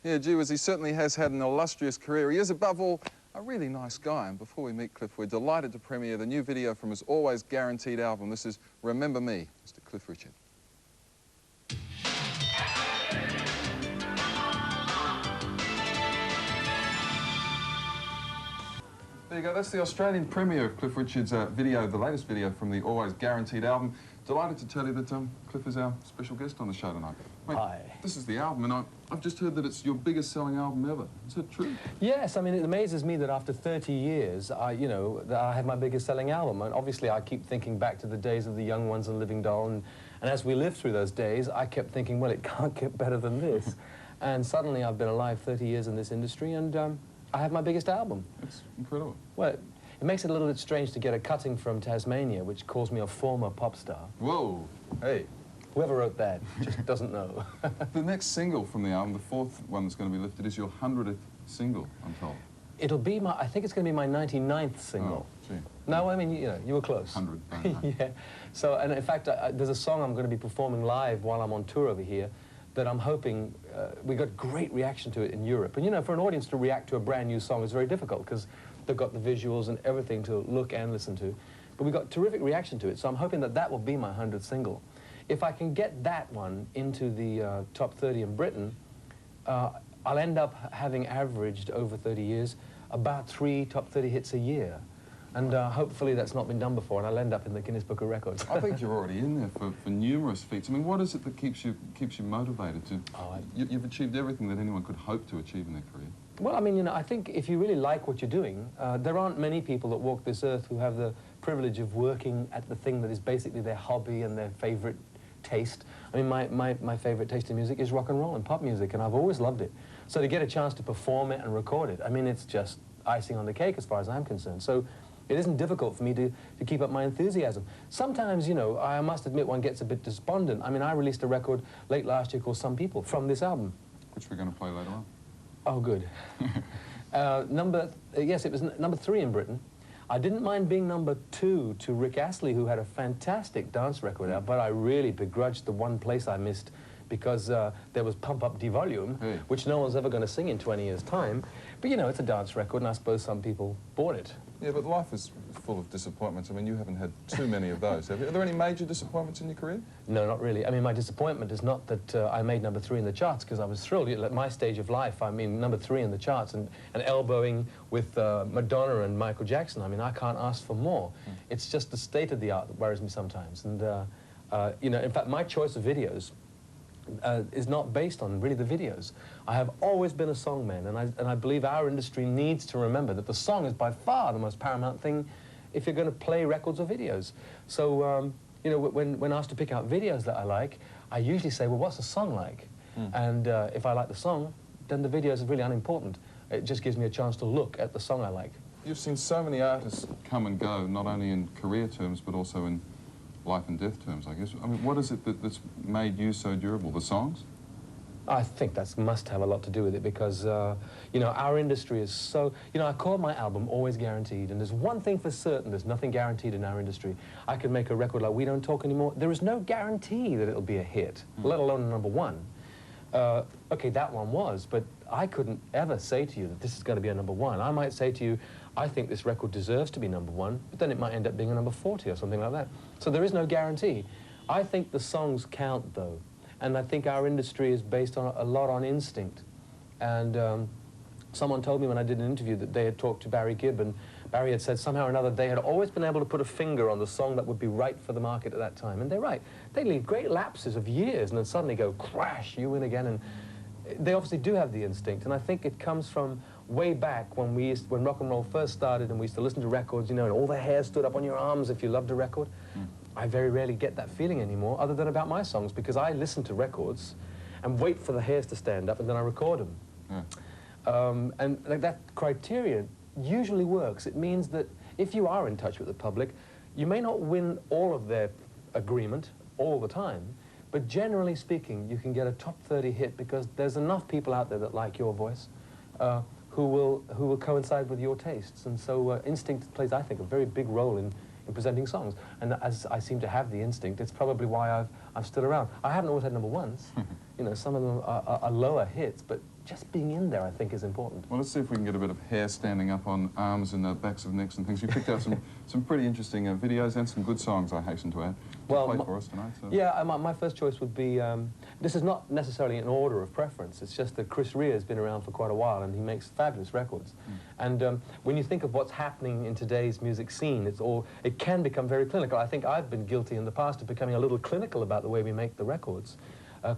Yeah, gee whiz, he certainly has had an illustrious career. He is, above all, a really nice guy. And before we meet Cliff, we're delighted to premiere the new video from his always guaranteed album. This is Remember Me, Mr. Cliff Richard. There you go, that's the Australian premiere of Cliff Richard's video, the latest video from the always guaranteed album. Delighted to tell you that Cliff is our special guest on the show tonight. Mate, hi. This is the album, and I've just heard that it's your biggest selling album ever. Is that true? Yes, I mean, it amazes me that after 30 years, that I have my biggest selling album. And obviously, I keep thinking back to the days of the Young Ones and Living Doll, and as we lived through those days, I kept thinking, well, it can't get better than this. And suddenly, I've been alive 30 years in this industry, and I have my biggest album. It's incredible. Well, it makes it a little bit strange to get a cutting from Tasmania, which calls me a former pop star. Whoa, hey. Whoever wrote that just doesn't know. The next single from the album, the fourth one that's going to be lifted, is your 100th single, I'm told. It'll be my, I think it's going to be my 99th single. Oh, gee. No, I mean, you were close. 100. Yeah. So, and in fact, there's a song I'm going to be performing live while I'm on tour over here that I'm hoping, we got great reaction to it in Europe. And for an audience to react to a brand new song is very difficult because they've got the visuals and everything to look and listen to. But we got terrific reaction to it, so I'm hoping that that will be my 100th single. If I can get that one into the top 30 in Britain, I'll end up having averaged over 30 years about 3 top 30 hits a year. And hopefully that's not been done before, and I'll end up in the Guinness Book of Records. I think you're already in there for numerous feats. I mean, what is it that keeps you motivated to... You've achieved everything that anyone could hope to achieve in their career. Well, I mean, I think if you really like what you're doing, there aren't many people that walk this earth who have the privilege of working at the thing that is basically their hobby and their favorite taste. I mean, my favorite taste in music is rock and roll and pop music, and I've always loved it. So to get a chance to perform it and record it, I mean, it's just icing on the cake as far as I'm concerned. So it isn't difficult for me to keep up my enthusiasm. Sometimes, I must admit, one gets a bit despondent. I mean, I released a record late last year called Some People from this album. Which we're going to play later on. Oh, good. Yes, it was number 3 in Britain. I didn't mind being number 2 to Rick Astley, who had a fantastic dance record out, but I really begrudged the one place I missed because there was Pump Up Devolume, which no one's ever going to sing in 20 years' time. But, it's a dance record, and I suppose some people bought it. Yeah, but life is full of disappointments. I mean, you haven't had too many of those, have you? Are there any major disappointments in your career? No, not really. I mean, my disappointment is not that I made number 3 in the charts, because I was thrilled. At my stage of life, I mean, number 3 in the charts and elbowing with Madonna and Michael Jackson. I mean, I can't ask for more. It's just the state of the art that worries me sometimes. And, in fact, my choice of videos is not based on really the videos. I have always been a songman, and I believe our industry needs to remember that the song is by far the most paramount thing if you're going to play records or videos. So, when asked to pick out videos that I like, I usually say, well, what's the song like? And if I like the song, then the videos are really unimportant. It just gives me a chance to look at the song I like. You've seen so many artists come and go, not only in career terms, but also in life and death terms, I guess. I mean, what is it that's made you so durable? The songs? I think that must have a lot to do with it because, our industry is so... I call my album Always Guaranteed, and there's one thing for certain, there's nothing guaranteed in our industry. I could make a record like We Don't Talk Anymore. There is no guarantee that it'll be a hit, let alone number 1. Okay, that one was, but I couldn't ever say to you that this is going to be a number 1. I might say to you, I think this record deserves to be number 1, but then it might end up being a number 40 or something like that. So there is no guarantee. I think the songs count, though, and I think our industry is based on a lot on instinct. And someone told me when I did an interview that they had talked to Barry Gibb, and Barry had said somehow or another they had always been able to put a finger on the song that would be right for the market at that time. And they're right. They leave great lapses of years and then suddenly go, crash, you win again. And they obviously do have the instinct, and I think it comes from way back when when rock and roll first started and we used to listen to records, and all the hair stood up on your arms if you loved a record. I very rarely get that feeling anymore, other than about my songs, because I listen to records and wait for the hairs to stand up and then I record them. And that criteria usually works. It means that if you are in touch with the public, you may not win all of their agreement all the time, but generally speaking, you can get a top 30 hit because there's enough people out there that like your voice who will coincide with your tastes. And so instinct plays, I think, a very big role in presenting songs. And as I seem to have the instinct, it's probably why I've stood around. I haven't always had number 1s. Some of them are lower hits, but just being in there, I think, is important. Well, let's see if we can get a bit of hair standing up on arms and backs of necks and things. You picked out some pretty interesting videos and some good songs, I hasten to add, to play for us tonight. So. Yeah, my first choice would be, this is not necessarily in order of preference, it's just that Chris Rea has been around for quite a while and he makes fabulous records. And when you think of what's happening in today's music scene, it can become very clinical. I think I've been guilty in the past of becoming a little clinical about the way we make the records.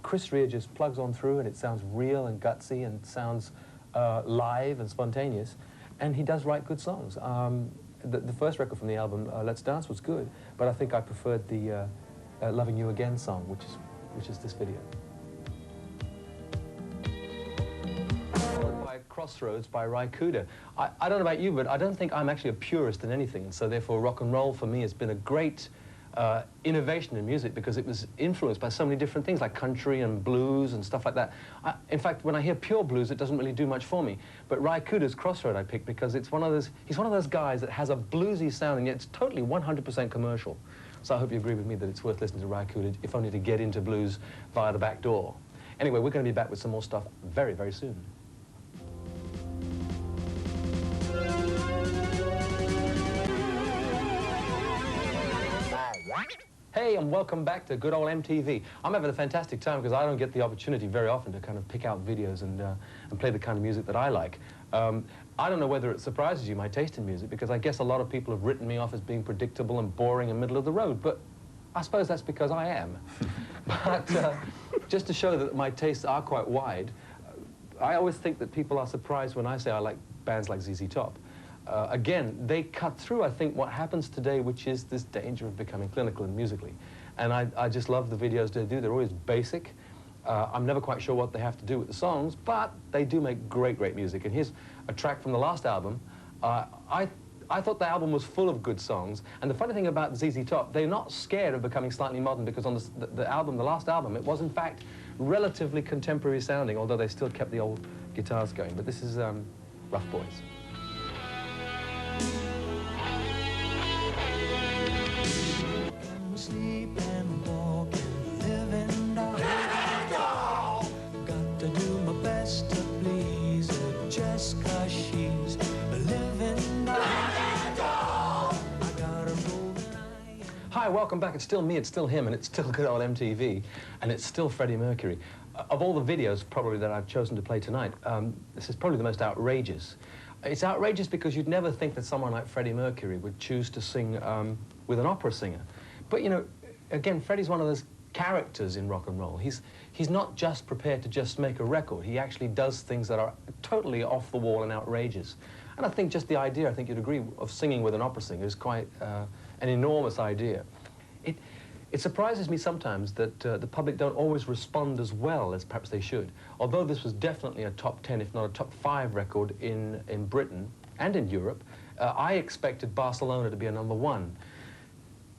Chris Rea just plugs on through and it sounds real and gutsy and sounds live and spontaneous, and he does write good songs. The first record from the album, Let's Dance, was good, but I think I preferred the Loving You Again song, which is this video. Followed by Crossroads by Ry Cooder. I don't know about you, but I don't think I'm actually a purist in anything, and so therefore rock and roll for me has been a great innovation in music because it was influenced by so many different things like country and blues and stuff like that. In fact, when I hear pure blues, it doesn't really do much for me. But Ry Cooder's Crossroad I picked because he's one of those guys that has a bluesy sound and yet it's totally 100% commercial. So I hope you agree with me that it's worth listening to Ry Cooder, if only to get into blues via the back door. Anyway, we're going to be back with some more stuff very, very soon. Hey, and welcome back to good old MTV. I'm having a fantastic time because I don't get the opportunity very often to kind of pick out videos and play the kind of music that I like. I don't know whether it surprises you, my taste in music, because I guess a lot of people have written me off as being predictable and boring and middle of the road, but I suppose that's because I am. But just to show that my tastes are quite wide, I always think that people are surprised when I say I like bands like ZZ Top. Again, they cut through, I think, what happens today, which is this danger of becoming clinical and musically. And I just love the videos they do. They're always basic. I'm never quite sure what they have to do with the songs, but they do make great, great music. And here's a track from the last album. I thought the album was full of good songs. And the funny thing about ZZ Top, they're not scared of becoming slightly modern because on the last album, it was, in fact, relatively contemporary sounding, although they still kept the old guitars going. But this is Rough Boys. Sleep and walk and live and die. Got to do my best to please her just 'cause she's a living doll. Hi, welcome back. It's still me, it's still him, and it's still good old MTV, and it's still Freddie Mercury. Of all the videos probably that I've chosen to play tonight, this is probably the most outrageous. It's outrageous because you'd never think that someone like Freddie Mercury would choose to sing with an opera singer. But, you know, again, Freddie's one of those characters in rock and roll. He's not just prepared to just make a record. He actually does things that are totally off the wall and outrageous. And I think just the idea, I think you'd agree, of singing with an opera singer is quite an enormous idea. It surprises me sometimes that the public don't always respond as well as perhaps they should. Although this was definitely a top 10, if not a top 5 record in Britain and in Europe, I expected Barcelona to be a #1.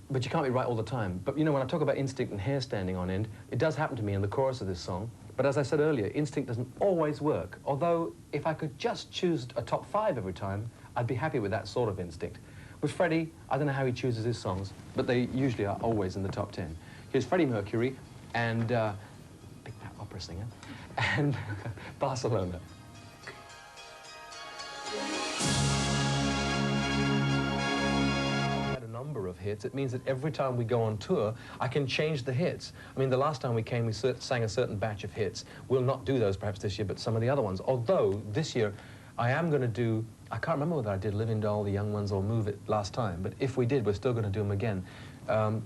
But you can't be right all the time. But, you know, when I talk about instinct and hair standing on end, it does happen to me in the chorus of this song. But as I said earlier, instinct doesn't always work. Although, if I could just choose a top 5 every time, I'd be happy with that sort of instinct. With Freddie, I don't know how he chooses his songs, but they usually are always in the top 10. Here's Freddie Mercury and, big fat opera singer, and Barcelona. Number of hits. It means that every time we go on tour, I can change the hits. I mean, the last time we came, we sang a certain batch of hits. We'll not do those perhaps this year, but some of the other ones. Although, this year, I am going to do, I can't remember whether I did Living Doll, The Young Ones, or Move It last time, but if we did, we're still going to do them again.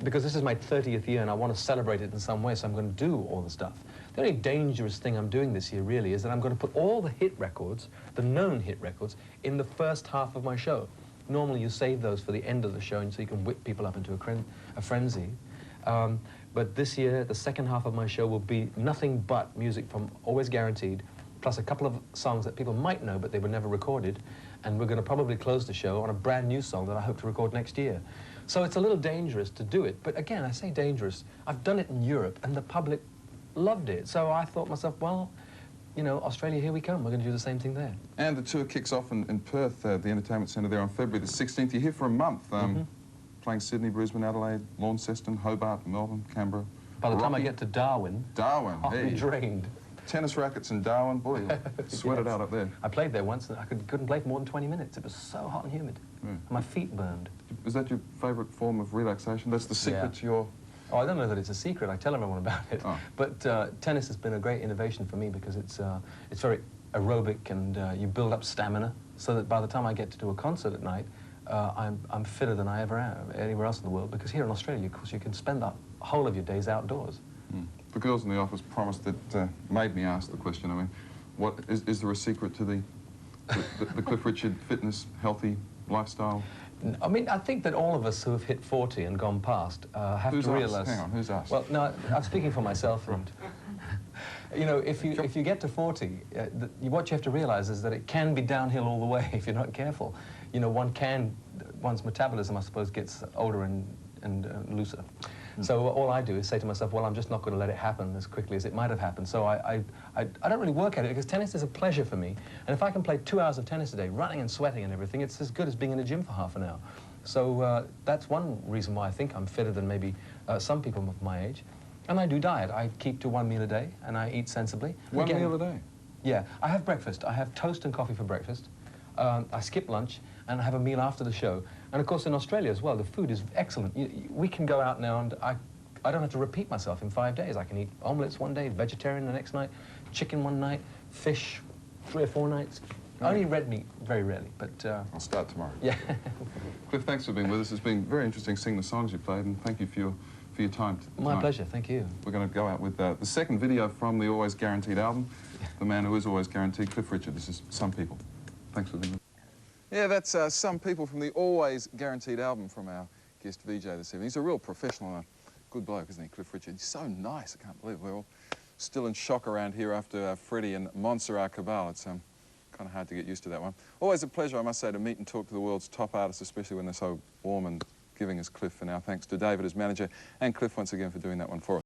Because this is my 30th year, and I want to celebrate it in some way, so I'm going to do all the stuff. The only dangerous thing I'm doing this year, really, is that I'm going to put all the hit records, the known hit records, in the first half of my show. Normally you save those for the end of the show and so you can whip people up into a frenzy. But this year, the second half of my show will be nothing but music from Always Guaranteed, plus a couple of songs that people might know but they were never recorded. And we're going to probably close the show on a brand new song that I hope to record next year. So it's a little dangerous to do it. But again, I say dangerous. I've done it in Europe and the public loved it. So I thought to myself, well, you know, Australia, here we come. We're going to do the same thing there. And the tour kicks off in Perth, the entertainment centre there on February the 16th. You're here for a month, playing Sydney, Brisbane, Adelaide, Launceston, Hobart, Melbourne, Canberra. By the time I get to Darwin, I'll be drained. tennis rackets in Darwin, boy, you'll sweat it Yes. out up there. I played there once and I couldn't play for more than 20 minutes. It was so hot and humid. Yeah. My feet burned. Is that your favourite form of relaxation? That's the secret Yeah. to your... Oh, I don't know that it's a secret. I tell everyone about it. Oh. But tennis has been a great innovation for me because it's very aerobic and you build up stamina so that by the time I get to do a concert at night, I'm fitter than I ever am anywhere else in the world, because here in Australia, of course, you can spend the whole of your days outdoors. Mm. The girls in the office promised that, made me ask the question, I mean, what is there a secret to the Cliff Richard fitness, healthy lifestyle? I mean, I think that all of us who have hit 40 and gone past have Who's to us? realise... Hang on, who's us? Well, no, I'm speaking for myself, and... You know, if you get to 40, what you have to realise is that it can be downhill all the way if you're not careful. You know, one's metabolism, I suppose, gets older and looser. So all I do is say to myself, well, I'm just not going to let it happen as quickly as it might have happened. So I don't really work at it, because tennis is a pleasure for me. And if I can play 2 hours of tennis a day, running and sweating and everything, it's as good as being in a gym for half an hour. So that's one reason why I think I'm fitter than maybe some people of my age. And I do diet. I keep to 1 meal a day, and I eat sensibly. One meal a day? Yeah. I have breakfast. I have toast and coffee for breakfast. I skip lunch, and I have a meal after the show. And of course, in Australia as well, the food is excellent. We can go out now, and I don't have to repeat myself in 5 days. I can eat omelettes one day, vegetarian the next night, chicken one night, fish 3 or 4 nights. Only red meat, very rarely, but... I'll start tomorrow. Yeah. Cliff, thanks for being with us. It's been very interesting seeing the songs you played, and thank you for your time tonight. My pleasure, thank you. We're going to go out with the second video from the Always Guaranteed album, the man who is always guaranteed, Cliff Richard. This is Some People. Thanks for being with us. Yeah, that's Some People from the Always Guaranteed album from our guest VJ this evening. He's a real professional and a good bloke, isn't he, Cliff Richard? He's so nice, I can't believe it. We're all still in shock around here after Freddie and Montserrat Cabal. It's kind of hard to get used to that one. Always a pleasure, I must say, to meet and talk to the world's top artists, especially when they're so warm and giving us Cliff. And our thanks to David as manager, and Cliff once again for doing that one for us.